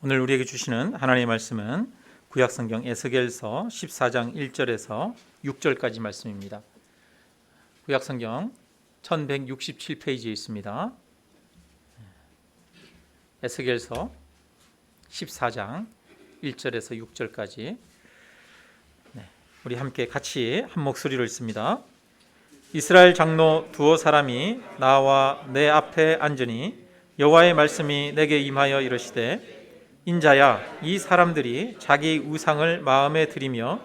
오늘 우리에게 주시는 하나님의 말씀은 구약성경 에스겔서 14장 1절에서 6절까지 말씀입니다. 구약성경 1167페이지에 있습니다. 에스겔서 14장 1절에서 6절까지 우리 함께 같이 한 목소리로 읽습니다. 이스라엘 장로 두어 사람이 나와 내 앞에 앉으니 여호와의 말씀이 내게 임하여 이르시되 인자야, 이 사람들이 자기 우상을 마음에 들이며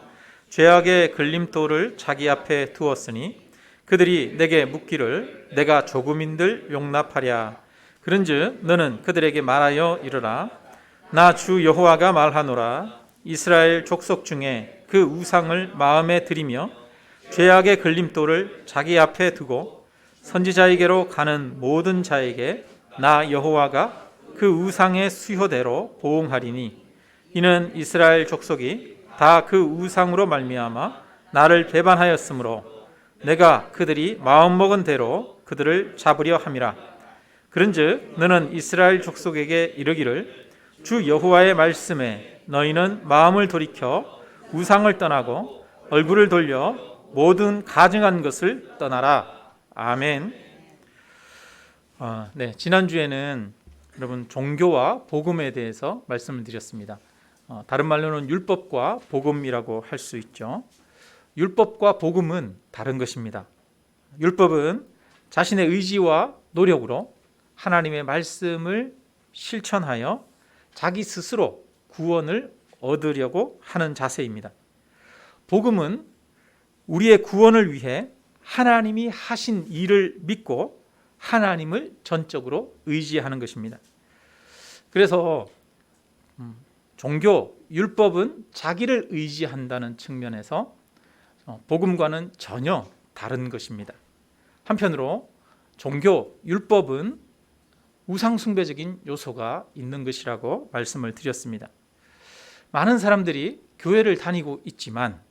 죄악의 걸림돌을 자기 앞에 두었으니 그들이 내게 묻기를 내가 조금인들 용납하랴. 그런즉 너는 그들에게 말하여 이르라. 나 주 여호와가 말하노라. 이스라엘 족속 중에 그 우상을 마음에 들이며 죄악의 걸림돌을 자기 앞에 두고 선지자에게로 가는 모든 자에게 나 여호와가 그 우상의 수효대로 보응하리니 이는 이스라엘 족속이 다 그 우상으로 말미암아 나를 배반하였으므로 내가 그들이 마음먹은 대로 그들을 잡으려 함이라. 그런즉 너는 이스라엘 족속에게 이르기를 주 여호와의 말씀에 너희는 마음을 돌이켜 우상을 떠나고 얼굴을 돌려 모든 가증한 것을 떠나라. 아멘. 지난주에는 여러분 종교와 복음에 대해서 말씀을 드렸습니다. 다른 말로는 율법과 복음이라고 할 수 있죠. 율법과 복음은 다른 것입니다. 율법은 자신의 의지와 노력으로 하나님의 말씀을 실천하여 자기 스스로 구원을 얻으려고 하는 자세입니다. 복음은 우리의 구원을 위해 하나님이 하신 일을 믿고 하나님을 전적으로 의지하는 것입니다. 그래서 종교, 율법은 자기를 의지한다는 측면에서 복음과는 전혀 다른 것입니다. 한편으로 종교, 율법은 우상숭배적인 요소가 있는 것이라고 말씀을 드렸습니다. 많은 사람들이 교회를 다니고 있지만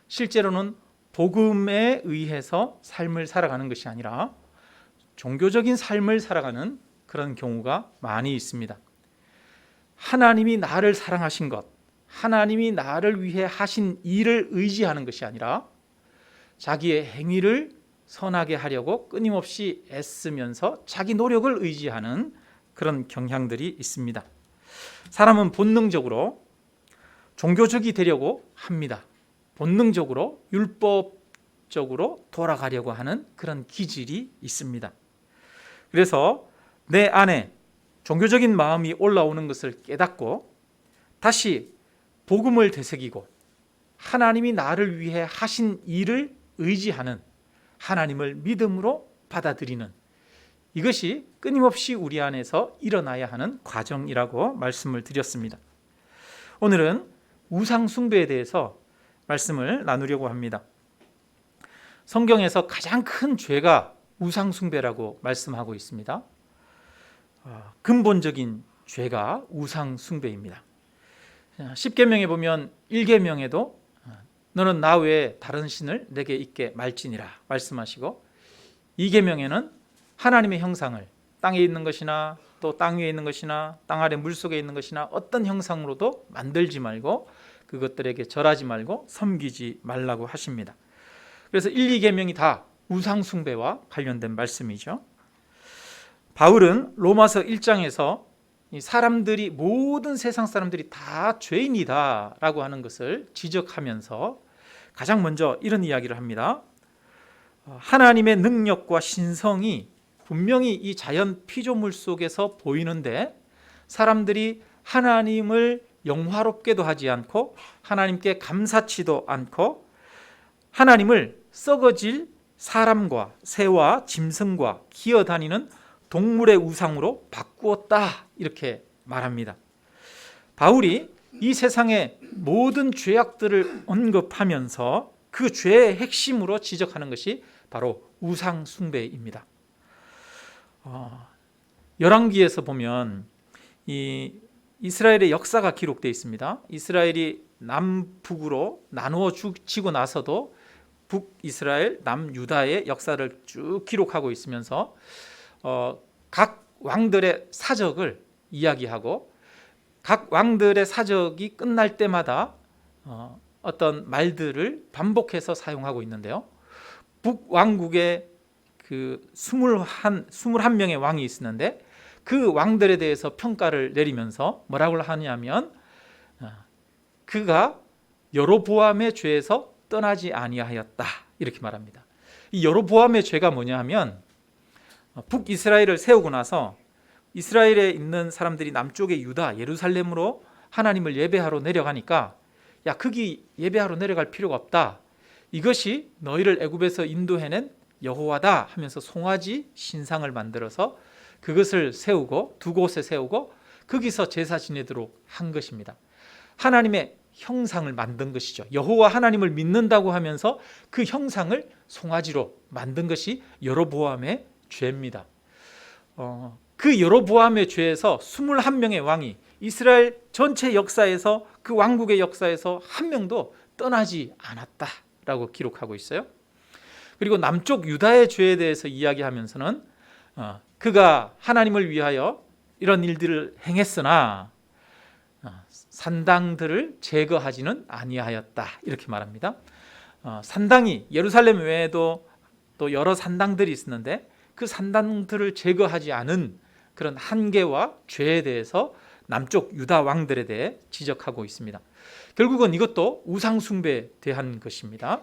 실제로는 복음에 의해서 삶을 살아가는 것이 아니라 종교적인 삶을 살아가는 그런 경우가 많이 있습니다. 하나님이 나를 사랑하신 것, 하나님이 나를 위해 하신 일을 의지하는 것이 아니라 자기의 행위를 선하게 하려고 끊임없이 애쓰면서 자기 노력을 의지하는 그런 경향들이 있습니다. 사람은 본능적으로 종교적이 되려고 합니다. 본능적으로 율법적으로 돌아가려고 하는 그런 기질이 있습니다. 그래서 내 안에 종교적인 마음이 올라오는 것을 깨닫고 다시 복음을 되새기고 하나님이 나를 위해 하신 일을 의지하는 하나님을 믿음으로 받아들이는 이것이 끊임없이 우리 안에서 일어나야 하는 과정이라고 말씀을 드렸습니다. 오늘은 우상 숭배에 대해서 말씀을 나누려고 합니다. 성경에서 가장 큰 죄가 우상 숭배라고 말씀하고 있습니다. 근본적인 죄가 우상 숭배입니다. 10계명에 보면 1계명에도 너는 나 외에 다른 신을 내게 있게 말지니라 말씀하시고 2계명에는 하나님의 형상을 땅에 있는 것이나 또 땅 위에 있는 것이나 땅 아래 물속에 있는 것이나 어떤 형상으로도 만들지 말고 그것들에게 절하지 말고 섬기지 말라고 하십니다. 그래서 1, 2계명이 다 우상 숭배와 관련된 말씀이죠. 바울은 로마서 1장에서 사람들이 모든 세상 사람들이 다 죄인이다라고 하는 것을 지적하면서 가장 먼저 이런 이야기를 합니다. 하나님의 능력과 신성이 분명히 이 자연 피조물 속에서 보이는데 사람들이 하나님을 영화롭게도 하지 않고 하나님께 감사치도 않고 하나님을 썩어질 사람과 새와 짐승과 기어다니는 동물의 우상으로 바꾸었다 이렇게 말합니다. 바울이 이 세상의 모든 죄악들을 언급하면서 그 죄의 핵심으로 지적하는 것이 바로 우상 숭배입니다. 열왕기에서 보면 이 이스라엘의 역사가 기록되어 있습니다. 이스라엘이 남북으로 나누어 지고 나서도 북이스라엘, 남유다의 역사를 쭉 기록하고 있으면서 각 왕들의 사적을 이야기하고 각 왕들의 사적이 끝날 때마다 어떤 말들을 반복해서 사용하고 있는데요. 북왕국에 그 21명의 왕이 있었는데 그 왕들에 대해서 평가를 내리면서 뭐라고 하냐면 그가 여로보암의 죄에서 떠나지 아니하였다 이렇게 말합니다. 이 여로보암의 죄가 뭐냐 하면 북이스라엘을 세우고 나서 이스라엘에 있는 사람들이 남쪽의 유다 예루살렘으로 하나님을 예배하러 내려가니까 야 거기 예배하러 내려갈 필요가 없다. 이것이 너희를 애굽에서 인도해낸 여호와다 하면서 송아지 신상을 만들어서 그것을 세우고 두 곳에 세우고 거기서 제사 지내도록 한 것입니다. 하나님의 형상을 만든 것이죠. 여호와 하나님을 믿는다고 하면서 그 형상을 송아지로 만든 것이 여로보암의 죄입니다. 그 여로보암의 죄에서 21명의 왕이 이스라엘 전체 역사에서 그 왕국의 역사에서 한 명도 떠나지 않았다라고 기록하고 있어요. 그리고 남쪽 유다의 죄에 대해서 이야기하면서는 그가 하나님을 위하여 이런 일들을 행했으나 산당들을 제거하지는 아니하였다 이렇게 말합니다. 산당이 예루살렘 외에도 또 여러 산당들이 있었는데 그 산당들을 제거하지 않은 그런 한계와 죄에 대해서 남쪽 유다 왕들에 대해 지적하고 있습니다. 결국은 이것도 우상 숭배에 대한 것입니다.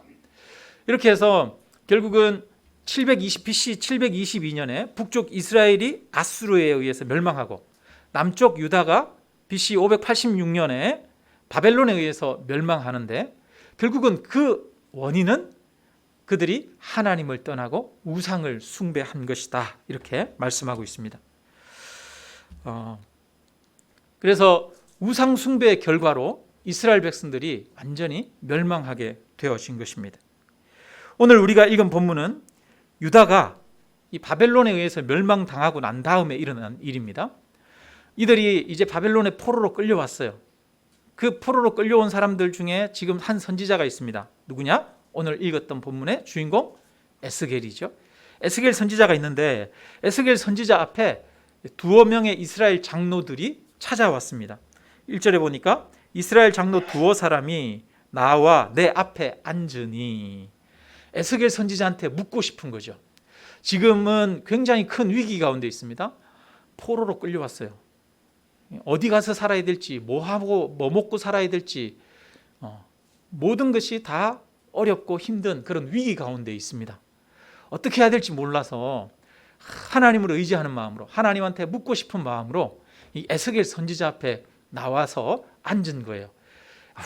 이렇게 해서 결국은 BC 722년에 북쪽 이스라엘이 아수르에 의해서 멸망하고 남쪽 유다가 BC 586년에 바벨론에 의해서 멸망하는데 결국은 그 원인은 그들이 하나님을 떠나고 우상을 숭배한 것이다 이렇게 말씀하고 있습니다. 그래서 우상 숭배의 결과로 이스라엘 백성들이 완전히 멸망하게 되어진 것입니다. 오늘 우리가 읽은 본문은 유다가 이 바벨론에 의해서 멸망당하고 난 다음에 일어난 일입니다. 이들이 이제 바벨론의 포로로 끌려왔어요. 그 포로로 끌려온 사람들 중에 지금 한 선지자가 있습니다. 누구냐? 오늘 읽었던 본문의 주인공 에스겔이죠. 에스겔 선지자가 있는데 에스겔 선지자 앞에 두어 명의 이스라엘 장로들이 찾아왔습니다. 1절에 보니까 이스라엘 장로 두어 사람이 나와 내 앞에 앉으니 에스겔 선지자한테 묻고 싶은 거죠. 지금은 굉장히 큰 위기 가운데 있습니다. 포로로 끌려왔어요. 어디 가서 살아야 될지, 뭐 하고 뭐 먹고 살아야 될지 모든 것이 다 어렵고 힘든 그런 위기 가운데 있습니다. 어떻게 해야 될지 몰라서 하나님을 의지하는 마음으로 하나님한테 묻고 싶은 마음으로 이 에스겔 선지자 앞에 나와서 앉은 거예요.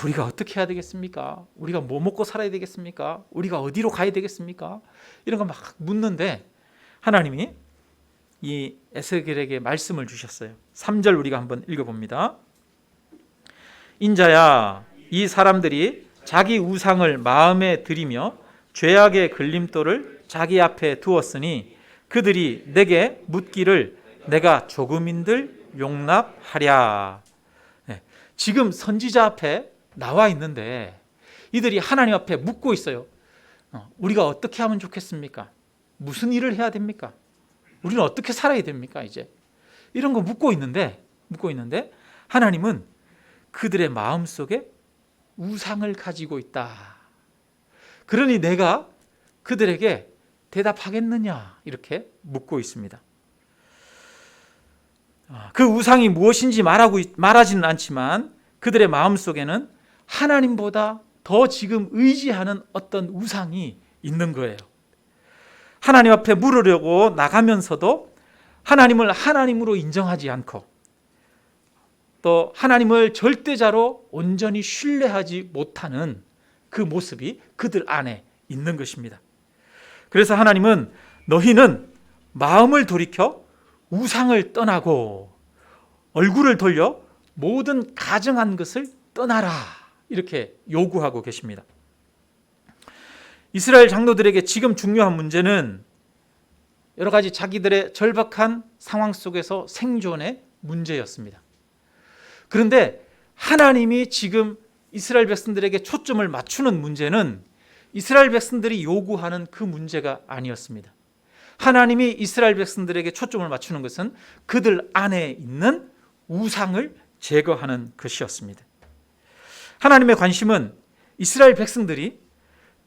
우리가 어떻게 해야 되겠습니까? 우리가 뭐 먹고 살아야 되겠습니까? 우리가 어디로 가야 되겠습니까? 이런 거 막 묻는데 하나님이 이 에스겔에게 말씀을 주셨어요. 3절 우리가 한번 읽어봅니다. 인자야, 이 사람들이 자기 우상을 마음에 들이며 죄악의 걸림돌을 자기 앞에 두었으니 그들이 내게 묻기를 내가 조금인들 용납하랴. 지금 선지자 앞에 나와 있는데 이들이 하나님 앞에 묻고 있어요. 우리가 어떻게 하면 좋겠습니까? 무슨 일을 해야 됩니까? 우리는 어떻게 살아야 됩니까? 이제 이런 거 묻고 있는데 하나님은 그들의 마음속에 우상을 가지고 있다. 그러니 내가 그들에게 대답하겠느냐 이렇게 묻고 있습니다. 그 우상이 무엇인지 말하지는 않지만 그들의 마음속에는 하나님보다 더 지금 의지하는 어떤 우상이 있는 거예요. 하나님 앞에 물으려고 나가면서도 하나님을 하나님으로 인정하지 않고 또 하나님을 절대자로 온전히 신뢰하지 못하는 그 모습이 그들 안에 있는 것입니다. 그래서 하나님은 너희는 마음을 돌이켜 우상을 떠나고 얼굴을 돌려 모든 가증한 것을 떠나라 이렇게 요구하고 계십니다. 이스라엘 장로들에게 지금 중요한 문제는 여러 가지 자기들의 절박한 상황 속에서 생존의 문제였습니다. 그런데 하나님이 지금 이스라엘 백성들에게 초점을 맞추는 문제는 이스라엘 백성들이 요구하는 그 문제가 아니었습니다. 하나님이 이스라엘 백성들에게 초점을 맞추는 것은 그들 안에 있는 우상을 제거하는 것이었습니다. 하나님의 관심은 이스라엘 백성들이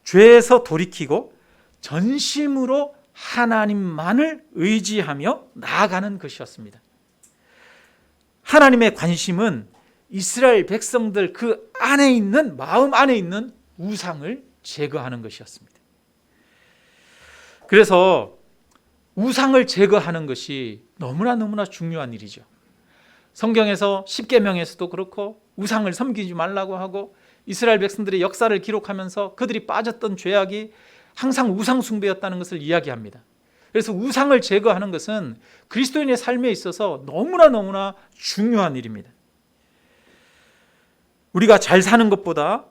죄에서 돌이키고 전심으로 하나님만을 의지하며 나아가는 것이었습니다. 하나님의 관심은 이스라엘 백성들 그 안에 있는, 마음 안에 있는 우상을 제거하는 것이었습니다. 그래서 우상을 제거하는 것이 너무나 중요한 일이죠. 성경에서 십계명에서도 그렇고 우상을 섬기지 말라고 하고 이스라엘 백성들의 역사를 기록하면서 그들이 빠졌던 죄악이 항상 우상 숭배였다는 것을 이야기합니다. 그래서 우상을 제거하는 것은 그리스도인의 삶에 있어서 너무나 중요한 일입니다. 우리가 잘 사는 것보다,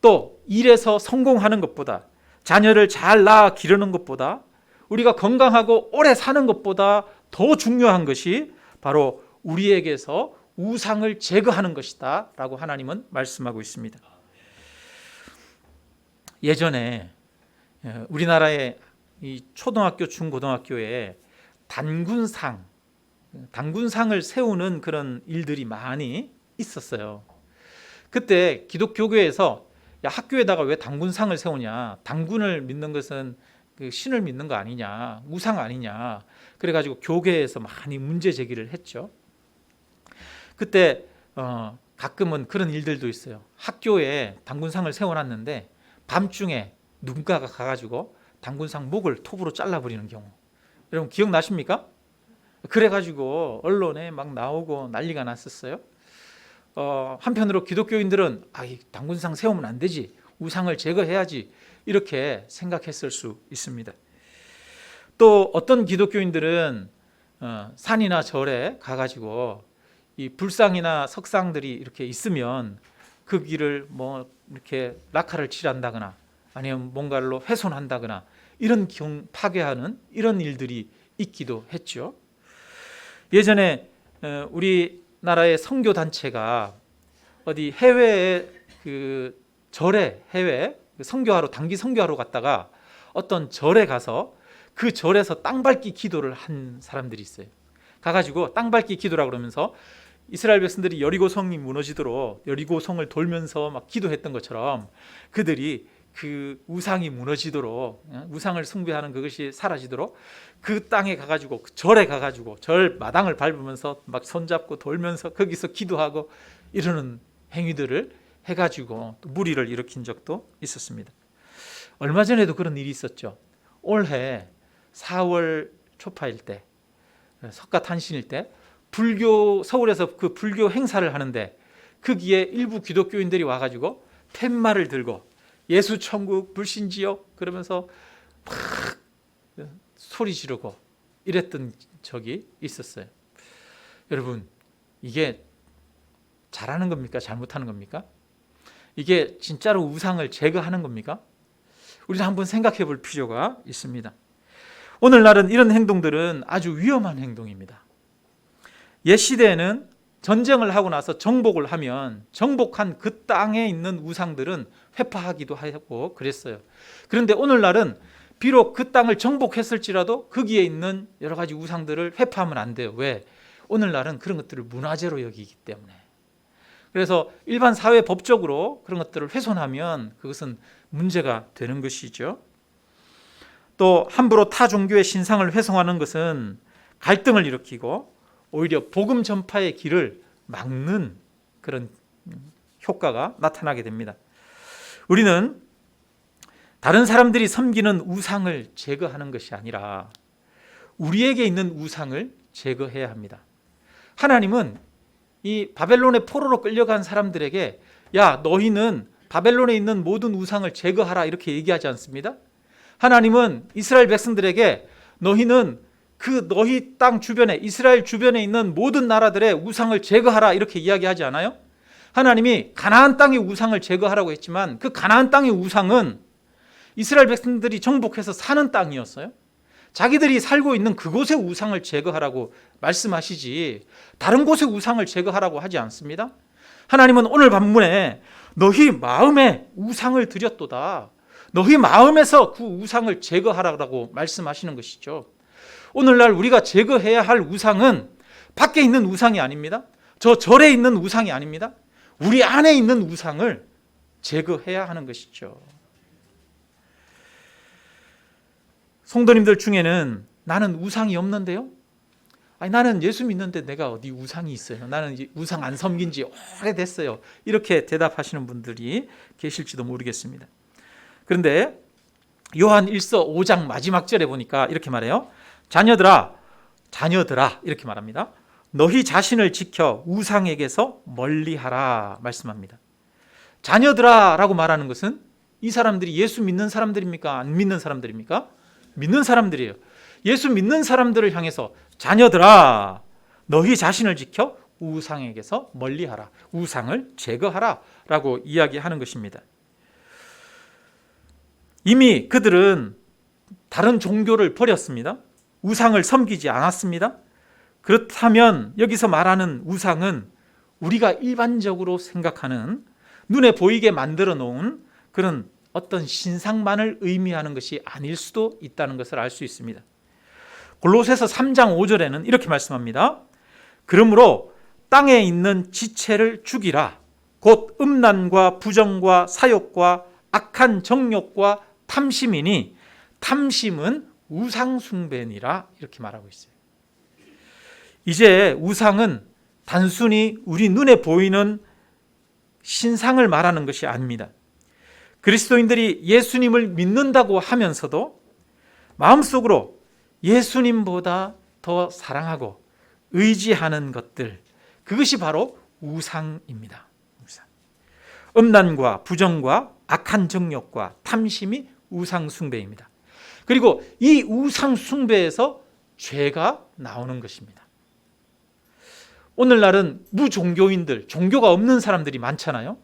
또 일에서 성공하는 것보다, 자녀를 잘 낳아 기르는 것보다, 우리가 건강하고 오래 사는 것보다 더 중요한 것이 바로 우리에게서 우상을 제거하는 것이다 라고 하나님은 말씀하고 있습니다. 예전에 우리나라의 이 초등학교, 중고등학교에 단군상을 세우는 그런 일들이 많이 있었어요. 그때 기독교계에서 야, 학교에다가 왜 단군상을 세우냐, 단군을 믿는 것은 그 신을 믿는 거 아니냐, 우상 아니냐, 그래가지고 교계에서 많이 문제 제기를 했죠. 그때 가끔은 그런 일들도 있어요. 학교에 단군상을 세워놨는데 밤중에 누군가가 가가지고 단군상 목을 톱으로 잘라버리는 경우, 여러분 기억나십니까? 그래가지고 언론에 막 나오고 난리가 났었어요. 한편으로 기독교인들은 이 단군상 세우면 안 되지, 우상을 제거해야지, 이렇게 생각했을 수 있습니다. 또 어떤 기독교인들은 산이나 절에 가가지고 이 불상이나 석상들이 이렇게 있으면 그 길을 뭐 이렇게 낙하를 칠한다거나 아니면 뭔가로 훼손한다거나 이런 파괴하는 이런 일들이 있기도 했죠. 예전에 우리나라의 선교 단체가 어디 해외에 그 절에 해외 선교하러 단기 선교하러 갔다가 어떤 절에 가서 그 절에서 땅밟기 기도를 한 사람들이 있어요. 가가지고 땅밟기 기도라 그러면서 이스라엘 백성들이 여리고성이 무너지도록 여리고성을 돌면서 막 기도했던 것처럼 그들이 그 우상이 무너지도록, 우상을 숭배하는 그것이 사라지도록 그 땅에 가가지고 그 절에 가가지고 절 마당을 밟으면서 막 손잡고 돌면서 거기서 기도하고 이러는 행위들을 해가지고 또 무리를 일으킨 적도 있었습니다. 얼마 전에도 그런 일이 있었죠. 올해 4월 초파일 때, 석가탄신일 때 서울에서 그 불교 행사를 하는데 거기에 일부 기독교인들이 와가지고 팻말을 들고 예수 천국 불신지옥 그러면서 막 소리 지르고 이랬던 적이 있었어요. 여러분, 이게 잘하는 겁니까? 잘못하는 겁니까? 이게 진짜로 우상을 제거하는 겁니까? 우리도 한번 생각해 볼 필요가 있습니다. 오늘날은 이런 행동들은 아주 위험한 행동입니다. 옛 시대에는 전쟁을 하고 나서 정복을 하면 정복한 그 땅에 있는 우상들은 회파하기도 하고 그랬어요. 그런데 오늘날은 비록 그 땅을 정복했을지라도 거기에 있는 여러 가지 우상들을 회파하면 안 돼요. 왜? 오늘날은 그런 것들을 문화재로 여기기 때문에. 그래서 일반 사회 법적으로 그런 것들을 훼손하면 그것은 문제가 되는 것이죠. 또 함부로 타 종교의 신상을 훼손하는 것은 갈등을 일으키고 오히려 복음 전파의 길을 막는 그런 효과가 나타나게 됩니다. 우리는 다른 사람들이 섬기는 우상을 제거하는 것이 아니라 우리에게 있는 우상을 제거해야 합니다. 하나님은 이 바벨론의 포로로 끌려간 사람들에게 야, 너희는 바벨론에 있는 모든 우상을 제거하라 이렇게 얘기하지 않습니다. 하나님은 이스라엘 백성들에게 너희는 그 너희 땅 주변에 이스라엘 주변에 있는 모든 나라들의 우상을 제거하라 이렇게 이야기하지 않아요? 하나님이 가나안 땅의 우상을 제거하라고 했지만 그 가나안 땅의 우상은 이스라엘 백성들이 정복해서 사는 땅이었어요. 자기들이 살고 있는 그곳의 우상을 제거하라고 말씀하시지 다른 곳의 우상을 제거하라고 하지 않습니다. 하나님은 오늘 본문에 너희 마음에 우상을 드렸도다, 너희 마음에서 그 우상을 제거하라고 말씀하시는 것이죠. 오늘날 우리가 제거해야 할 우상은 밖에 있는 우상이 아닙니다. 저 절에 있는 우상이 아닙니다. 우리 안에 있는 우상을 제거해야 하는 것이죠. 성도님들 중에는 나는 우상이 없는데요? 아니, 나는 예수 믿는데 내가 어디 우상이 있어요? 나는 우상 안 섬긴 지 오래됐어요. 이렇게 대답하시는 분들이 계실지도 모르겠습니다. 그런데 요한 1서 5장 마지막 절에 보니까 이렇게 말해요. 자녀들아 이렇게 말합니다. 너희 자신을 지켜 우상에게서 멀리하라 말씀합니다. 자녀들아 라고 말하는 것은 이 사람들이 예수 믿는 사람들입니까? 안 믿는 사람들입니까? 믿는 사람들이에요. 예수 믿는 사람들을 향해서 자녀들아 너희 자신을 지켜 우상에게서 멀리하라, 우상을 제거하라 라고 이야기하는 것입니다. 이미 그들은 다른 종교를 버렸습니다. 우상을 섬기지 않았습니다. 그렇다면 여기서 말하는 우상은 우리가 일반적으로 생각하는 눈에 보이게 만들어 놓은 그런 어떤 신상만을 의미하는 것이 아닐 수도 있다는 것을 알 수 있습니다. 골로새서 3장 5절에는 이렇게 말씀합니다. 그러므로 땅에 있는 지체를 죽이라. 곧 음란과 부정과 사욕과 악한 정욕과 탐심이니 탐심은 우상 숭배니라 이렇게 말하고 있어요. 이제 우상은 단순히 우리 눈에 보이는 신상을 말하는 것이 아닙니다. 그리스도인들이 예수님을 믿는다고 하면서도 마음속으로 예수님보다 더 사랑하고 의지하는 것들, 그것이 바로 우상입니다. 우상. 음란과 부정과 악한 정욕과 탐심이 우상 숭배입니다. 그리고 이 우상 숭배에서 죄가 나오는 것입니다. 오늘날은 무종교인들, 종교가 없는 사람들이 많잖아요.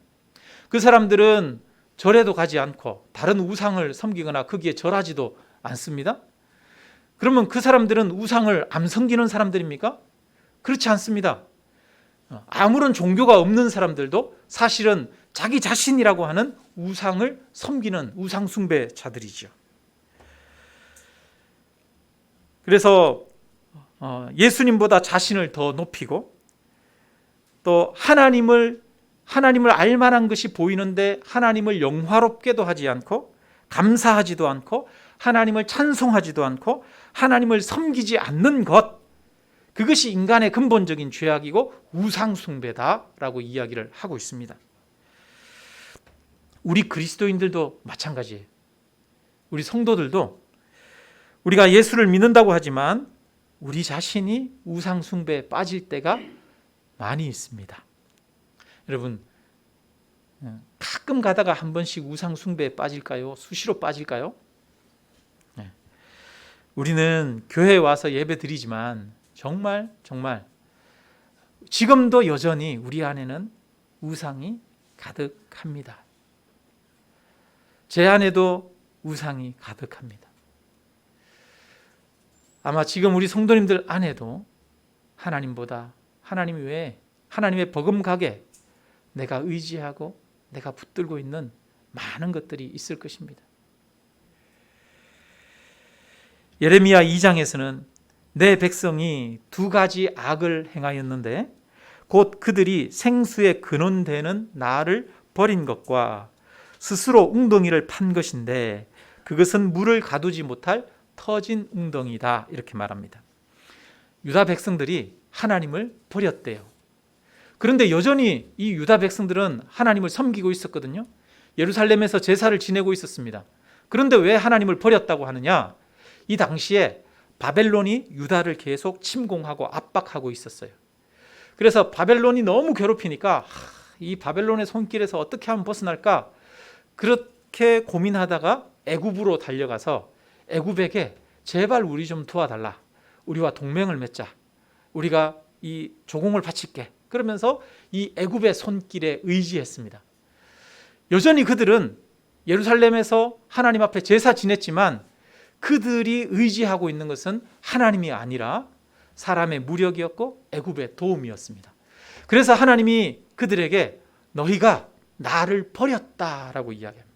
그 사람들은 절에도 가지 않고 다른 우상을 섬기거나 거기에 절하지도 않습니다. 그러면 그 사람들은 우상을 안 섬기는 사람들입니까? 그렇지 않습니다. 아무런 종교가 없는 사람들도 사실은 자기 자신이라고 하는 우상을 섬기는 우상 숭배자들이죠. 그래서 예수님보다 자신을 더 높이고 또 하나님을 알만한 것이 보이는데 하나님을 영화롭게도 하지 않고 감사하지도 않고 하나님을 찬송하지도 않고 하나님을 섬기지 않는 것, 그것이 인간의 근본적인 죄악이고 우상 숭배다라고 이야기를 하고 있습니다. 우리 그리스도인들도 마찬가지예요. 우리 성도들도 우리가 예수를 믿는다고 하지만 우리 자신이 우상 숭배에 빠질 때가 많이 있습니다. 여러분, 가끔 가다가 한 번씩 우상 숭배에 빠질까요? 수시로 빠질까요? 우리는 교회에 와서 예배 드리지만 정말 지금도 여전히 우리 안에는 우상이 가득합니다. 제 안에도 우상이 가득합니다. 아마 지금 우리 성도님들 안에도 하나님보다 하나님 외에 하나님의 버금가게 내가 의지하고 내가 붙들고 있는 많은 것들이 있을 것입니다. 예레미야 2장에서는 내 백성이 두 가지 악을 행하였는데 곧 그들이 생수의 근원되는 나를 버린 것과 스스로 웅덩이를 판 것인데 그것은 물을 가두지 못할 터진 웅덩이다 이렇게 말합니다. 유다 백성들이 하나님을 버렸대요. 그런데 여전히 이 유다 백성들은 하나님을 섬기고 있었거든요. 예루살렘에서 제사를 지내고 있었습니다. 그런데 왜 하나님을 버렸다고 하느냐? 이 당시에 바벨론이 유다를 계속 침공하고 압박하고 있었어요. 그래서 바벨론이 너무 괴롭히니까 이 바벨론의 손길에서 어떻게 하면 벗어날까? 그렇게 고민하다가 애굽으로 달려가서 애굽에게 제발 우리 좀 도와달라. 우리와 동맹을 맺자. 우리가 이 조공을 바칠게. 그러면서 이 애굽의 손길에 의지했습니다. 여전히 그들은 예루살렘에서 하나님 앞에 제사 지냈지만 그들이 의지하고 있는 것은 하나님이 아니라 사람의 무력이었고 애굽의 도움이었습니다. 그래서 하나님이 그들에게 너희가 나를 버렸다라고 이야기합니다.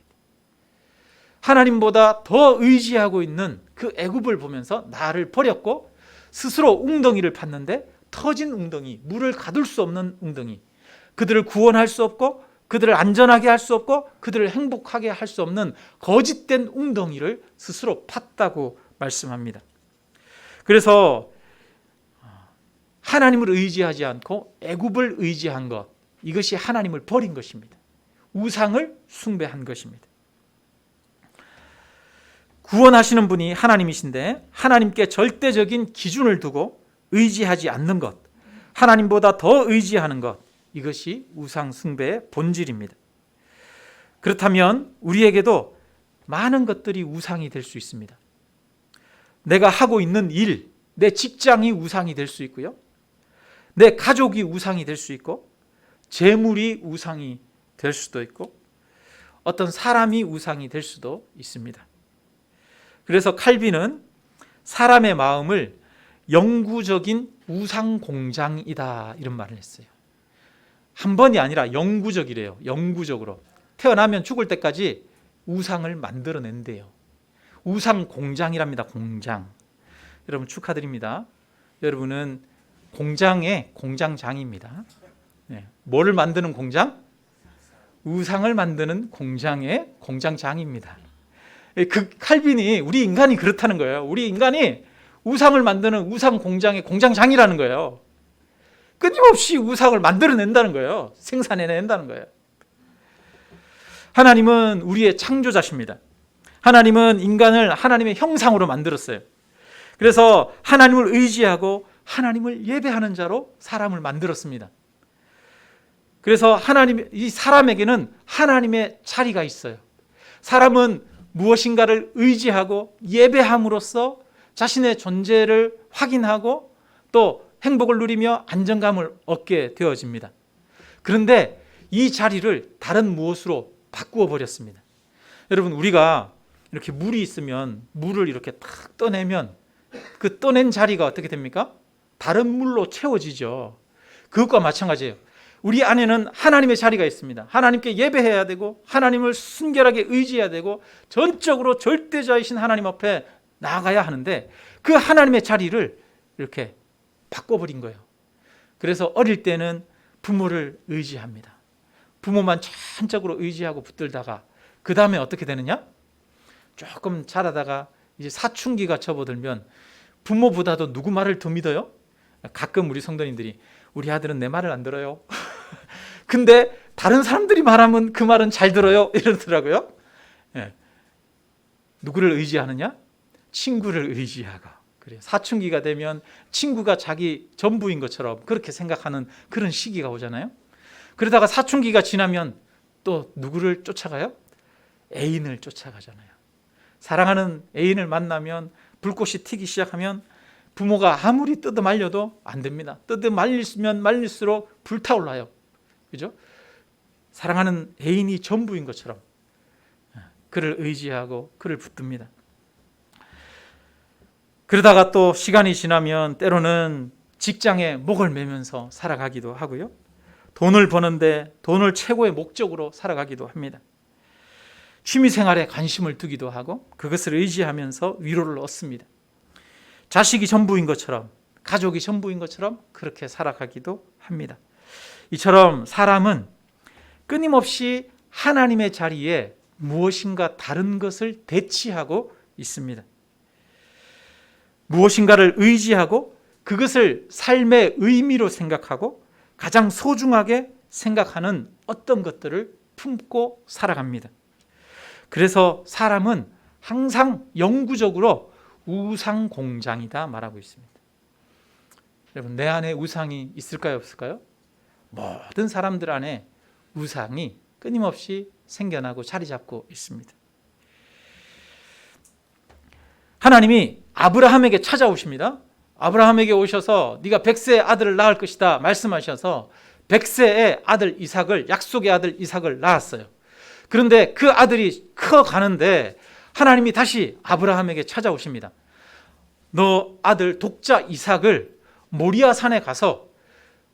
하나님보다 더 의지하고 있는 그 애굽을 보면서 나를 버렸고 스스로 웅덩이를 팠는데 터진 웅덩이, 물을 가둘 수 없는 웅덩이, 그들을 구원할 수 없고 그들을 안전하게 할 수 없고 그들을 행복하게 할 수 없는 거짓된 웅덩이를 스스로 팠다고 말씀합니다. 그래서 하나님을 의지하지 않고 애굽을 의지한 것, 이것이 하나님을 버린 것입니다. 우상을 숭배한 것입니다. 구원하시는 분이 하나님이신데 하나님께 절대적인 기준을 두고 의지하지 않는 것, 하나님보다 더 의지하는 것, 이것이 우상 숭배의 본질입니다. 그렇다면 우리에게도 많은 것들이 우상이 될 수 있습니다. 내가 하고 있는 일, 내 직장이 우상이 될 수 있고요, 내 가족이 우상이 될 수 있고, 재물이 우상이 될 수도 있고, 어떤 사람이 우상이 될 수도 있습니다. 그래서 칼빈은 사람의 마음을 영구적인 우상 공장이다, 이런 말을 했어요. 한 번이 아니라 영구적이래요. 영구적으로 태어나면 죽을 때까지 우상을 만들어낸대요. 우상 공장이랍니다. 공장. 여러분 축하드립니다. 여러분은 공장의 공장장입니다. 네. 뭐를 만드는 공장? 우상을 만드는 공장의 공장장입니다. 그 칼빈이, 우리 인간이 그렇다는 거예요. 우리 인간이 우상을 만드는 우상 공장의 공장장이라는 거예요. 끊임없이 우상을 만들어낸다는 거예요. 생산해낸다는 거예요. 하나님은 우리의 창조자십니다. 하나님은 인간을 하나님의 형상으로 만들었어요. 그래서 하나님을 의지하고 하나님을 예배하는 자로 사람을 만들었습니다. 그래서 이 사람에게는 하나님의 자리가 있어요. 사람은 무엇인가를 의지하고 예배함으로써 자신의 존재를 확인하고 또 행복을 누리며 안정감을 얻게 되어집니다. 그런데 이 자리를 다른 무엇으로 바꾸어 버렸습니다. 여러분, 우리가 이렇게 물이 있으면 물을 이렇게 탁 떠내면 그 떠낸 자리가 어떻게 됩니까? 다른 물로 채워지죠. 그것과 마찬가지예요. 우리 안에는 하나님의 자리가 있습니다. 하나님께 예배해야 되고 하나님을 순결하게 의지해야 되고 전적으로 절대자이신 하나님 앞에 나아가야 하는데, 그 하나님의 자리를 이렇게 바꿔버린 거예요. 그래서 어릴 때는 부모를 의지합니다. 부모만 전적으로 의지하고 붙들다가 그 다음에 어떻게 되느냐? 조금 자라다가 이제 사춘기가 접어들면 부모보다도 누구 말을 더 믿어요? 가끔 우리 성도님들이 우리 아들은 내 말을 안 들어요. 근데 다른 사람들이 말하면 그 말은 잘 들어요, 이러더라고요. 예. 누구를 의지하느냐? 친구를 의지하고. 그래요. 사춘기가 되면 친구가 자기 전부인 것처럼 그렇게 생각하는 그런 시기가 오잖아요. 그러다가 사춘기가 지나면 또 누구를 쫓아가요? 애인을 쫓아가잖아요. 사랑하는 애인을 만나면 불꽃이 튀기 시작하면 부모가 아무리 뜯어 말려도 안 됩니다. 뜯어 말리면 말릴수록 불타올라요. 그죠? 사랑하는 애인이 전부인 것처럼 그를 의지하고 그를 붙듭니다. 그러다가 또 시간이 지나면 때로는 직장에 목을 매면서 살아가기도 하고요. 돈을 버는데 돈을 최고의 목적으로 살아가기도 합니다. 취미생활에 관심을 두기도 하고 그것을 의지하면서 위로를 얻습니다. 자식이 전부인 것처럼, 가족이 전부인 것처럼 그렇게 살아가기도 합니다. 이처럼 사람은 끊임없이 하나님의 자리에 무엇인가 다른 것을 대치하고 있습니다. 무엇인가를 의지하고 그것을 삶의 의미로 생각하고 가장 소중하게 생각하는 어떤 것들을 품고 살아갑니다. 그래서 사람은 항상 영구적으로 우상 공장이다 말하고 있습니다. 여러분, 내 안에 우상이 있을까요, 없을까요? 모든 사람들 안에 우상이 끊임없이 생겨나고 자리 잡고 있습니다. 하나님이 아브라함에게 찾아오십니다. 아브라함에게 오셔서 네가 100세의 아들을 낳을 것이다 말씀하셔서 100세의 아들 이삭을, 약속의 아들 이삭을 낳았어요. 그런데 그 아들이 커가는데 하나님이 다시 아브라함에게 찾아오십니다. 너 아들 독자 이삭을 모리아 산에 가서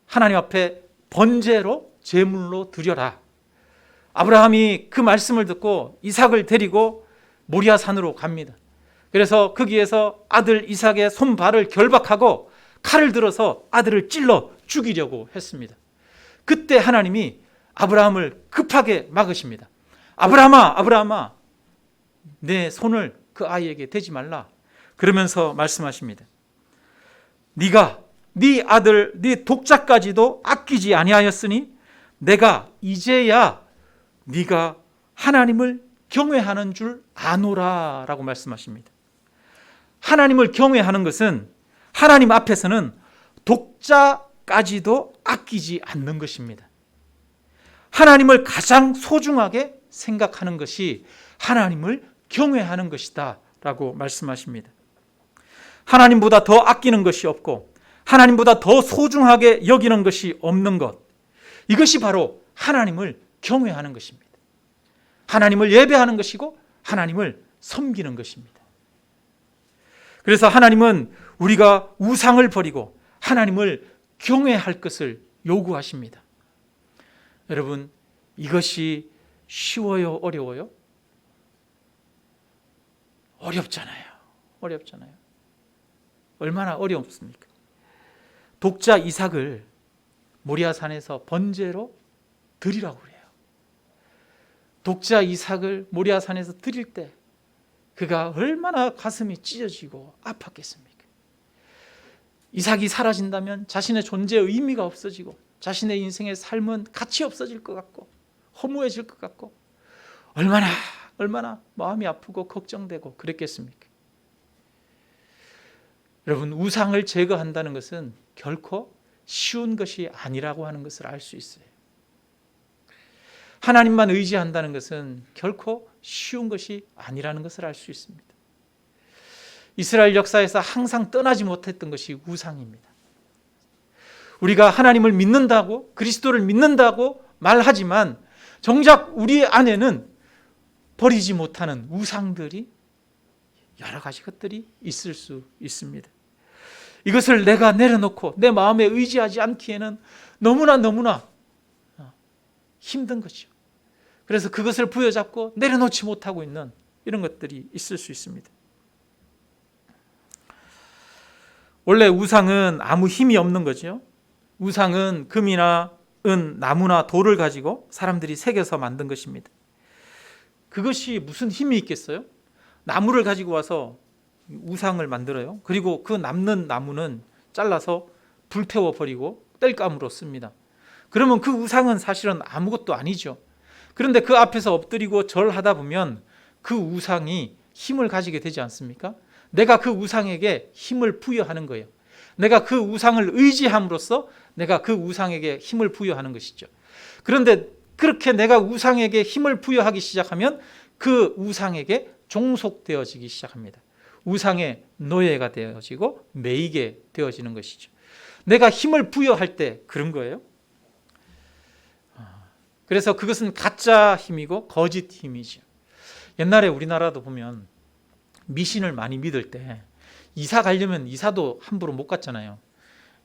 하나님 앞에 번제로 제물로 드려라. 아브라함이 그 말씀을 듣고 이삭을 데리고 모리아 산으로 갑니다. 그래서 거기에서 아들 이삭의 손발을 결박하고 칼을 들어서 아들을 찔러 죽이려고 했습니다. 그때 하나님이 아브라함을 급하게 막으십니다. 아브라함아, 아브라함아, 내 손을 그 아이에게 대지 말라. 그러면서 말씀하십니다. 네가 네 아들, 네 독자까지도 아끼지 아니하였으니 내가 이제야 네가 하나님을 경외하는 줄 아노라 라고 말씀하십니다. 하나님을 경외하는 것은 하나님 앞에서는 독자까지도 아끼지 않는 것입니다. 하나님을 가장 소중하게 생각하는 것이 하나님을 경외하는 것이다 라고 말씀하십니다. 하나님보다 더 아끼는 것이 없고 하나님보다 더 소중하게 여기는 것이 없는 것, 이것이 바로 하나님을 경외하는 것입니다. 하나님을 예배하는 것이고 하나님을 섬기는 것입니다. 그래서 하나님은 우리가 우상을 버리고 하나님을 경외할 것을 요구하십니다. 여러분, 이것이 쉬워요? 어려워요? 어렵잖아요. 어렵잖아요. 얼마나 어렵습니까? 독자 이삭을 모리아산에서 번제로 드리라고 그래요. 독자 이삭을 모리아산에서 드릴 때 그가 얼마나 가슴이 찢어지고 아팠겠습니까? 이삭이 사라진다면 자신의 존재의 의미가 없어지고 자신의 인생의 삶은 가치 없어질 것 같고 허무해질 것 같고 얼마나 마음이 아프고 걱정되고 그랬겠습니까? 여러분, 우상을 제거한다는 것은 결코 쉬운 것이 아니라고 하는 것을 알 수 있어요. 하나님만 의지한다는 것은 결코 쉬운 것이 아니라는 것을 알 수 있습니다. 이스라엘 역사에서 항상 떠나지 못했던 것이 우상입니다. 우리가 하나님을 믿는다고, 그리스도를 믿는다고 말하지만 정작 우리 안에는 버리지 못하는 우상들이, 여러 가지 것들이 있을 수 있습니다. 이것을 내가 내려놓고 내 마음에 의지하지 않기에는 너무나 힘든 거죠. 그래서 그것을 부여잡고 내려놓지 못하고 있는 이런 것들이 있을 수 있습니다. 원래 우상은 아무 힘이 없는 거죠. 우상은 금이나 은, 나무나 돌을 가지고 사람들이 새겨서 만든 것입니다. 그것이 무슨 힘이 있겠어요? 나무를 가지고 와서 우상을 만들어요. 그리고 그 남는 나무는 잘라서 불태워 버리고 땔감으로 씁니다. 그러면 그 우상은 사실은 아무것도 아니죠. 그런데 그 앞에서 엎드리고 절하다 보면 그 우상이 힘을 가지게 되지 않습니까? 내가 그 우상에게 힘을 부여하는 거예요. 내가 그 우상을 의지함으로써 내가 그 우상에게 힘을 부여하는 것이죠. 그런데 그렇게 내가 우상에게 힘을 부여하기 시작하면 그 우상에게 종속되어지기 시작합니다. 우상의 노예가 되어지고 매이게 되어지는 것이죠. 내가 힘을 부여할 때 그런 거예요. 그래서 그것은 가짜 힘이고 거짓 힘이죠. 옛날에 우리나라도 보면 미신을 많이 믿을 때 이사 가려면 이사도 함부로 못 갔잖아요.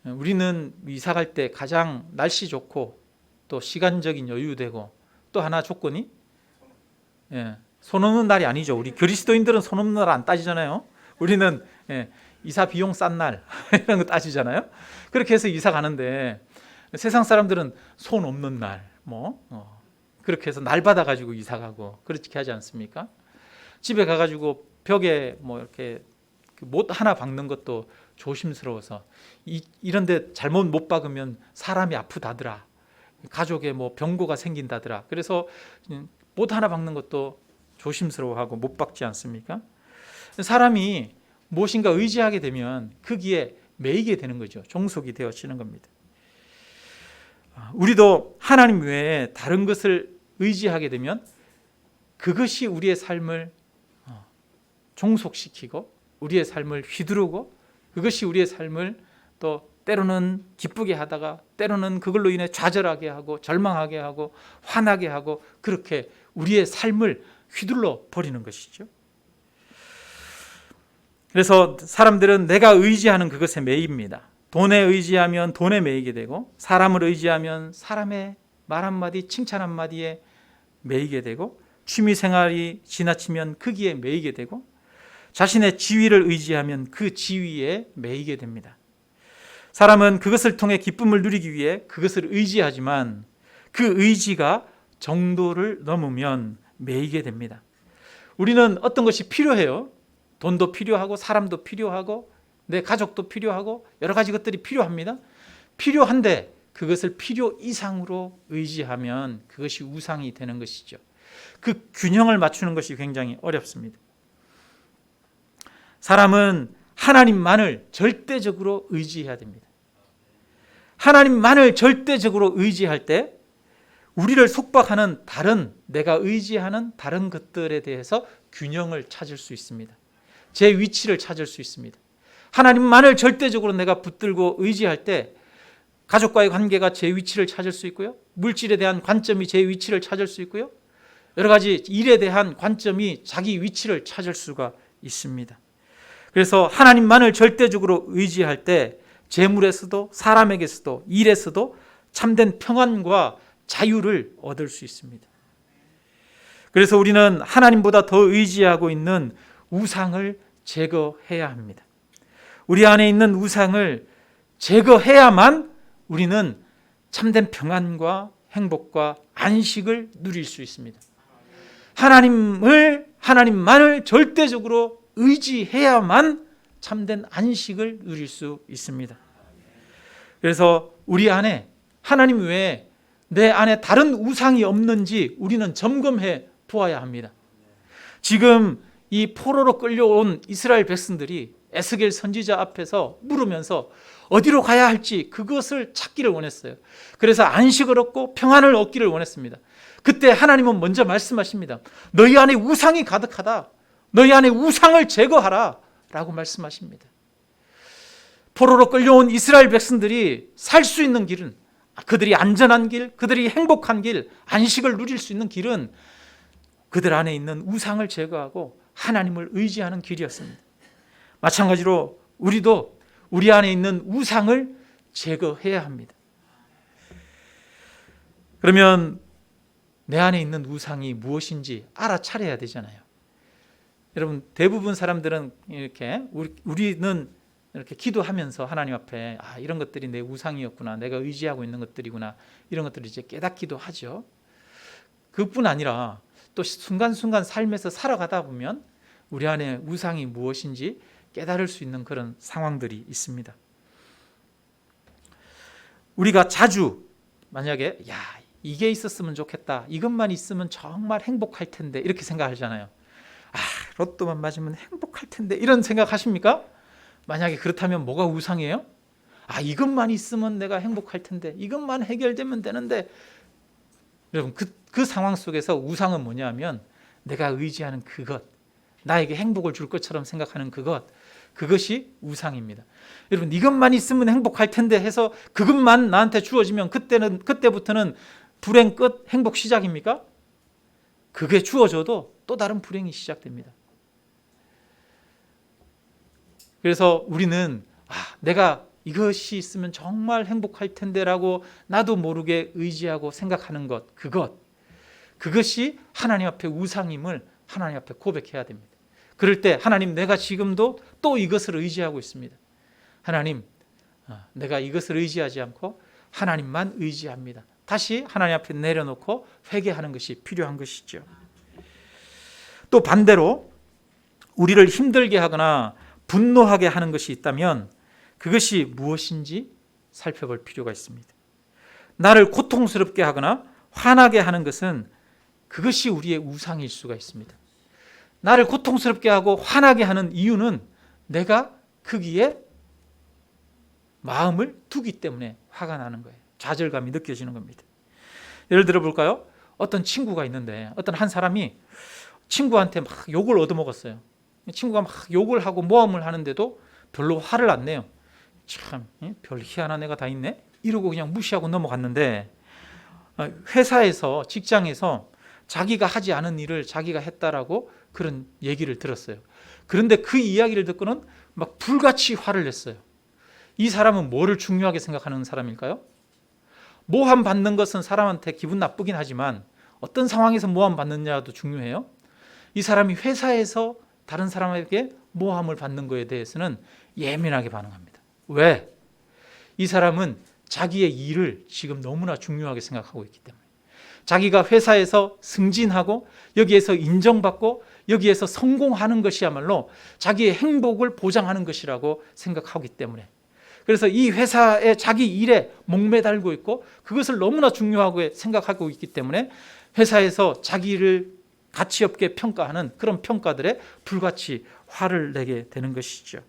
우리는 이사 갈 때 가장 날씨 좋고 또 시간적인 여유되고 또 하나 조건이 손 없는 날이 아니죠. 우리 그리스도인들은 손 없는 날 안 따지잖아요. 우리는 이사 비용 싼 날 이런 거 따지잖아요. 그렇게 해서 이사 가는데 세상 사람들은 손 없는 날 그렇게 해서 날 받아가지고 이사 가고 그렇게 하지 않습니까? 집에 가가지고 벽에 이렇게 못 하나 박는 것도 조심스러워서 이런데 잘못 못 박으면 사람이 아프다더라. 가족에 병고가 생긴다더라. 그래서 못 하나 박는 것도 조심스러워하고 못 박지 않습니까? 사람이 무엇인가 의지하게 되면 거기에 매이게 되는 거죠. 종속이 되어지는 겁니다. 우리도 하나님 외에 다른 것을 의지하게 되면 그것이 우리의 삶을 종속시키고 우리의 삶을 휘두르고 그것이 우리의 삶을 또 때로는 기쁘게 하다가 때로는 그걸로 인해 좌절하게 하고 절망하게 하고 화나게 하고 그렇게 우리의 삶을 휘둘러 버리는 것이죠. 그래서 사람들은 내가 의지하는 그것에 매입니다. 돈에 의지하면 돈에 매이게 되고 사람을 의지하면 사람의 말 한마디 칭찬 한마디에 매이게 되고 취미생활이 지나치면 거기에 매이게 되고 자신의 지위를 의지하면 그 지위에 매이게 됩니다. 사람은 그것을 통해 기쁨을 누리기 위해 그것을 의지하지만 그 의지가 정도를 넘으면 매이게 됩니다. 우리는 어떤 것이 필요해요. 돈도 필요하고 사람도 필요하고 내 가족도 필요하고 여러 가지 것들이 필요합니다. 필요한데 그것을 필요 이상으로 의지하면 그것이 우상이 되는 것이죠. 그 균형을 맞추는 것이 굉장히 어렵습니다. 사람은 하나님만을 절대적으로 의지해야 됩니다. 하나님만을 절대적으로 의지할 때 우리를 속박하는 다른, 내가 의지하는 다른 것들에 대해서 균형을 찾을 수 있습니다. 제 위치를 찾을 수 있습니다. 하나님만을 절대적으로 내가 붙들고 의지할 때 가족과의 관계가 제 위치를 찾을 수 있고요. 물질에 대한 관점이 제 위치를 찾을 수 있고요. 여러 가지 일에 대한 관점이 자기 위치를 찾을 수가 있습니다. 그래서 하나님만을 절대적으로 의지할 때 재물에서도 사람에게서도 일에서도 참된 평안과 자유를 얻을 수 있습니다. 그래서 우리는 하나님보다 더 의지하고 있는 우상을 제거해야 합니다. 우리 안에 있는 우상을 제거해야만 우리는 참된 평안과 행복과 안식을 누릴 수 있습니다. 하나님만을 절대적으로 의지해야만 참된 안식을 누릴 수 있습니다. 그래서 우리 안에 하나님 외에 내 안에 다른 우상이 없는지 우리는 점검해 보아야 합니다. 지금 이 포로로 끌려온 이스라엘 백성들이 에스겔 선지자 앞에서 물으면서 어디로 가야 할지 그것을 찾기를 원했어요. 그래서 안식을 얻고 평안을 얻기를 원했습니다. 그때 하나님은 먼저 말씀하십니다. 너희 안에 우상이 가득하다. 너희 안에 우상을 제거하라 라고 말씀하십니다. 포로로 끌려온 이스라엘 백성들이 살 수 있는 길은, 그들이 안전한 길, 그들이 행복한 길, 안식을 누릴 수 있는 길은 그들 안에 있는 우상을 제거하고 하나님을 의지하는 길이었습니다. 마찬가지로 우리도 우리 안에 있는 우상을 제거해야 합니다. 그러면 내 안에 있는 우상이 무엇인지 알아차려야 되잖아요. 여러분, 대부분 사람들은 우리는 이렇게 기도하면서 하나님 앞에 이런 것들이 내 우상이었구나, 내가 의지하고 있는 것들이구나, 이런 것들을 이제 깨닫기도 하죠. 그뿐 아니라 또 순간순간 삶에서 살아가다 보면 우리 안에 우상이 무엇인지 깨달을 수 있는 그런 상황들이 있습니다. 우리가 자주 만약에 이게 있었으면 좋겠다, 이것만 있으면 정말 행복할 텐데 이렇게 생각하잖아요. 로또만 맞으면 행복할 텐데 이런 생각하십니까? 만약에 그렇다면 뭐가 우상이에요? 이것만 있으면 내가 행복할 텐데, 이것만 해결되면 되는데. 여러분, 그 상황 속에서 우상은 뭐냐면 내가 의지하는 그것, 나에게 행복을 줄 것처럼 생각하는 그것이 우상입니다. 여러분, 이것만 있으면 행복할 텐데 해서 그것만 나한테 주어지면 그때부터는 불행 끝, 행복 시작입니까? 그게 주어져도 또 다른 불행이 시작됩니다. 그래서 우리는 내가 이것이 있으면 정말 행복할 텐데라고 나도 모르게 의지하고 생각하는 그것이 하나님 앞에 우상임을 하나님 앞에 고백해야 됩니다. 그럴 때 하나님, 내가 지금도 또 이것을 의지하고 있습니다. 하나님, 내가 이것을 의지하지 않고 하나님만 의지합니다. 다시 하나님 앞에 내려놓고 회개하는 것이 필요한 것이죠. 또 반대로 우리를 힘들게 하거나 분노하게 하는 것이 있다면 그것이 무엇인지 살펴볼 필요가 있습니다. 나를 고통스럽게 하거나 화나게 하는 것은 그것이 우리의 우상일 수가 있습니다. 나를 고통스럽게 하고 화나게 하는 이유는 내가 거기에 마음을 두기 때문에 화가 나는 거예요. 좌절감이 느껴지는 겁니다. 예를 들어 볼까요? 어떤 친구가 있는데 어떤 한 사람이 친구한테 막 욕을 얻어먹었어요. 친구가 막 욕을 하고 모함을 하는데도 별로 화를 안 내요. 참, 별 희한한 애가 다 있네? 이러고 그냥 무시하고 넘어갔는데, 회사에서, 직장에서 자기가 하지 않은 일을 자기가 했다라고 그런 얘기를 들었어요. 그런데 그 이야기를 듣고는 막 불같이 화를 냈어요. 이 사람은 뭐를 중요하게 생각하는 사람일까요? 모함 받는 것은 사람한테 기분 나쁘긴 하지만 어떤 상황에서 모함 받느냐도 중요해요. 이 사람이 회사에서 다른 사람에게 모함을 받는 것에 대해서는 예민하게 반응합니다. 왜? 이 사람은 자기의 일을 지금 너무나 중요하게 생각하고 있기 때문에, 자기가 회사에서 승진하고 여기에서 인정받고 여기에서 성공하는 것이야말로 자기의 행복을 보장하는 것이라고 생각하기 때문에, 그래서 이 회사의 자기 일에 목매달고 있고 그것을 너무나 중요하게 생각하고 있기 때문에 회사에서 자기를 가치 없게 평가하는 그런 평가들에 불같이 화를 내게 되는 것이죠.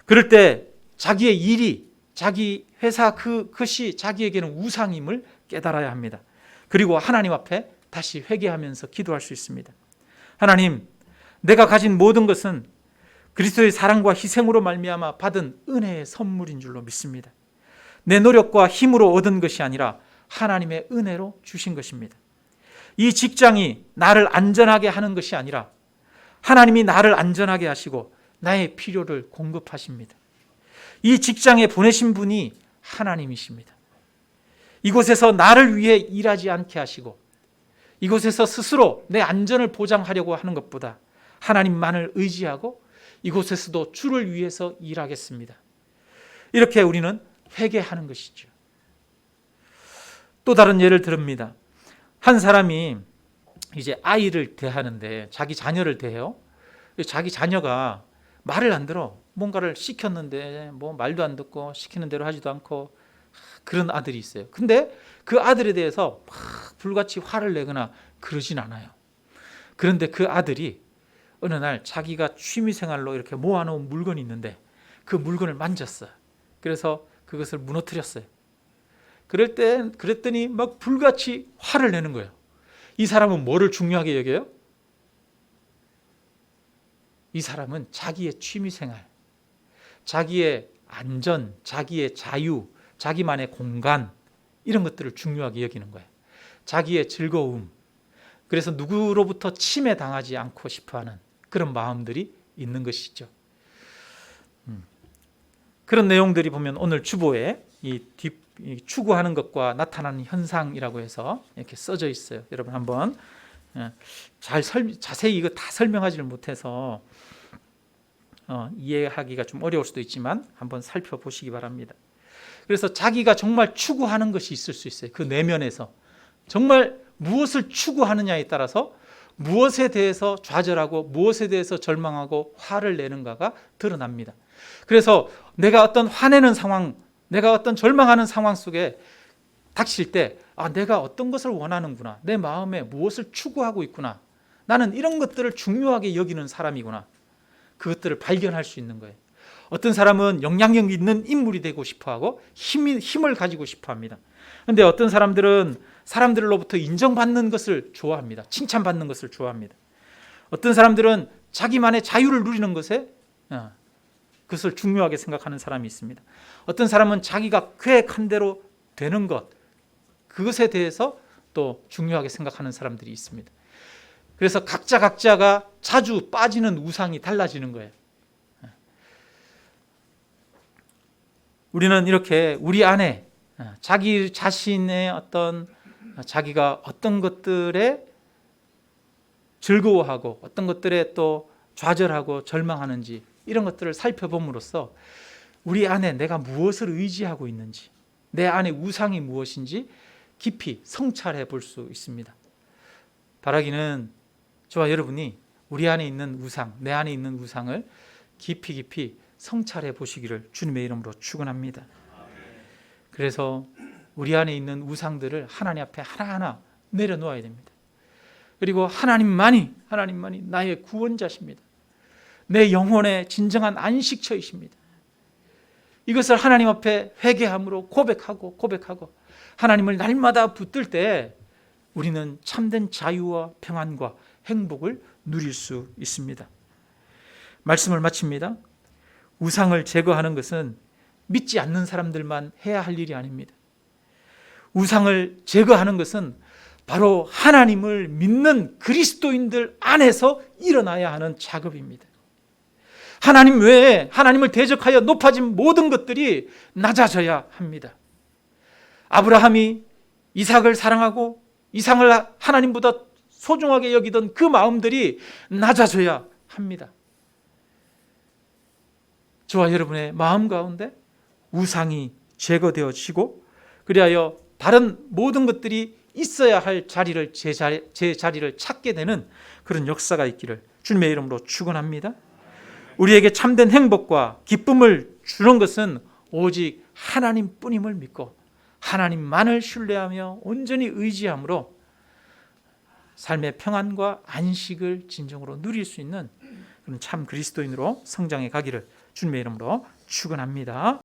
그럴 때 자기의 일이, 자기 회사 그것이 자기에게는 우상임을 깨달아야 합니다. 그리고 하나님 앞에 다시 회개하면서 기도할 수 있습니다. 하나님, 내가 가진 모든 것은 그리스도의 사랑과 희생으로 말미암아 받은 은혜의 선물인 줄로 믿습니다. 내 노력과 힘으로 얻은 것이 아니라 하나님의 은혜로 주신 것입니다. 이 직장이 나를 안전하게 하는 것이 아니라 하나님이 나를 안전하게 하시고 나의 필요를 공급하십니다. 이 직장에 보내신 분이 하나님이십니다. 이곳에서 나를 위해 일하지 않게 하시고 이곳에서 스스로 내 안전을 보장하려고 하는 것보다 하나님만을 의지하고 이곳에서도 주를 위해서 일하겠습니다. 이렇게 우리는 회개하는 것이죠. 또 다른 예를 듭니다. 한 사람이 이제 아이를 대하는데, 자기 자녀를 대해요. 자기 자녀가 말을 안 들어. 뭔가를 시켰는데 뭐 말도 안 듣고 시키는 대로 하지도 않고, 그런 아들이 있어요. 근데 그 아들에 대해서 막 불같이 화를 내거나 그러진 않아요. 그런데 그 아들이 어느 날 자기가 취미생활로 이렇게 모아놓은 물건이 있는데 그 물건을 만졌어요. 그래서 그것을 무너뜨렸어요. 그랬더니 막 불같이 화를 내는 거예요. 이 사람은 뭐를 중요하게 여겨요? 이 사람은 자기의 취미생활, 자기의 안전, 자기의 자유, 자기만의 공간, 이런 것들을 중요하게 여기는 거예요. 자기의 즐거움. 그래서 누구로부터 침해당하지 않고 싶어하는 그런 마음들이 있는 것이죠. 그런 내용들이 보면 오늘 주보에 이 추구하는 것과 나타나는 현상이라고 해서 이렇게 써져 있어요. 여러분 한번 자세히 이거 다 설명하지를 못해서 이해하기가 좀 어려울 수도 있지만 한번 살펴보시기 바랍니다. 그래서 자기가 정말 추구하는 것이 있을 수 있어요. 그 내면에서 정말 무엇을 추구하느냐에 따라서 무엇에 대해서 좌절하고 무엇에 대해서 절망하고 화를 내는가가 드러납니다. 그래서 내가 어떤 화내는 상황, 내가 어떤 절망하는 상황 속에 닥칠 때 내가 어떤 것을 원하는구나, 내 마음에 무엇을 추구하고 있구나, 나는 이런 것들을 중요하게 여기는 사람이구나, 그것들을 발견할 수 있는 거예요. 어떤 사람은 영향력 있는 인물이 되고 싶어하고 힘을 가지고 싶어합니다. 그런데 어떤 사람들은 사람들로부터 인정받는 것을 좋아합니다. 칭찬받는 것을 좋아합니다. 어떤 사람들은 자기만의 자유를 누리는 것에 그것을 중요하게 생각하는 사람이 있습니다. 어떤 사람은 자기가 계획한 대로 되는 것, 그것에 대해서 또 중요하게 생각하는 사람들이 있습니다. 그래서 각자가 자주 빠지는 우상이 달라지는 거예요. 우리는 이렇게 우리 안에 자기 자신의 자기가 어떤 것들에 즐거워하고 어떤 것들에 또 좌절하고 절망하는지, 이런 것들을 살펴봄으로써 우리 안에 내가 무엇을 의지하고 있는지, 내 안에 우상이 무엇인지 깊이 성찰해 볼 수 있습니다. 바라기는 저와 여러분이 우리 안에 있는 우상, 내 안에 있는 우상을 깊이 성찰해 보시기를 주님의 이름으로 축원합니다. 그래서 우리 안에 있는 우상들을 하나님 앞에 하나하나 내려놓아야 됩니다. 그리고 하나님만이 나의 구원자십니다. 내 영혼의 진정한 안식처이십니다. 이것을 하나님 앞에 회개함으로 고백하고 하나님을 날마다 붙들 때 우리는 참된 자유와 평안과 행복을 누릴 수 있습니다. 말씀을 마칩니다. 우상을 제거하는 것은 믿지 않는 사람들만 해야 할 일이 아닙니다. 우상을 제거하는 것은 바로 하나님을 믿는 그리스도인들 안에서 일어나야 하는 작업입니다. 하나님 외에 하나님을 대적하여 높아진 모든 것들이 낮아져야 합니다. 아브라함이 이삭을 사랑하고 이삭을 하나님보다 소중하게 여기던 그 마음들이 낮아져야 합니다. 저와 여러분의 마음 가운데 우상이 제거되어지고 그리하여 다른 모든 것들이 있어야 할 자리를 제 자리를 찾게 되는 그런 역사가 있기를 주님의 이름으로 축원합니다. 우리에게 참된 행복과 기쁨을 주는 것은 오직 하나님뿐임을 믿고 하나님만을 신뢰하며 온전히 의지함으로 삶의 평안과 안식을 진정으로 누릴 수 있는 그런 참 그리스도인으로 성장해 가기를 주님의 이름으로 축원합니다.